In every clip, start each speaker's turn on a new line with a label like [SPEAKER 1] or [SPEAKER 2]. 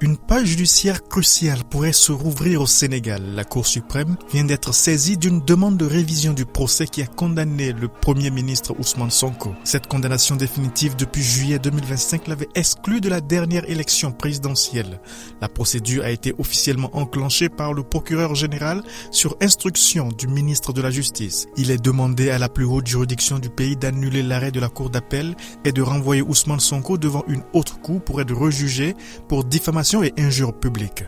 [SPEAKER 1] Une page judiciaire cruciale pourrait se rouvrir au Sénégal. La Cour suprême vient d'être saisie d'une demande de révision du procès qui a condamné le Premier ministre Ousmane Sonko. Cette condamnation définitive depuis juillet 2025 l'avait exclu de la dernière élection présidentielle. La procédure a été officiellement enclenchée par le procureur général sur instruction du ministre de la Justice. Il est demandé à la plus haute juridiction du pays d'annuler l'arrêt de la Cour d'appel et de renvoyer Ousmane Sonko devant une autre cour pour être rejugé pour diffamation et injures publiques.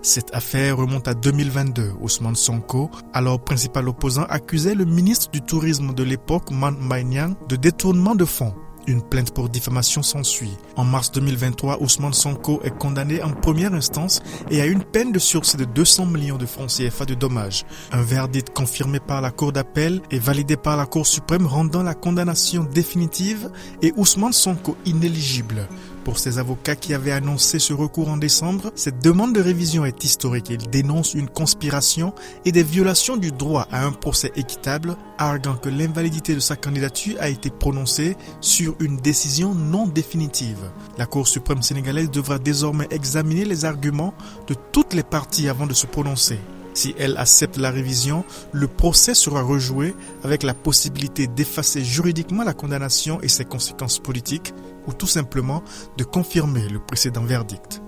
[SPEAKER 1] Cette affaire remonte à 2022. Ousmane Sonko, alors principal opposant, accusait le ministre du Tourisme de l'époque, Man Mbaye Niang, de détournement de fonds. Une plainte pour diffamation s'ensuit. En mars 2023, Ousmane Sonko est condamné en première instance et a une peine de sursis de 200 millions de francs CFA de dommages. Un verdict confirmé par la Cour d'appel et validé par la Cour suprême rendant la condamnation définitive et Ousmane Sonko inéligible. Pour ses avocats qui avaient annoncé ce recours en décembre, cette demande de révision est historique. Il dénonce une conspiration et des violations du droit à un procès équitable, arguant que l'invalidité de sa candidature a été prononcée sur une décision non définitive. La Cour suprême sénégalaise devra désormais examiner les arguments de toutes les parties avant de se prononcer. Si elle accepte la révision, le procès sera rejoué avec la possibilité d'effacer juridiquement la condamnation et ses conséquences politiques ou tout simplement de confirmer le précédent verdict.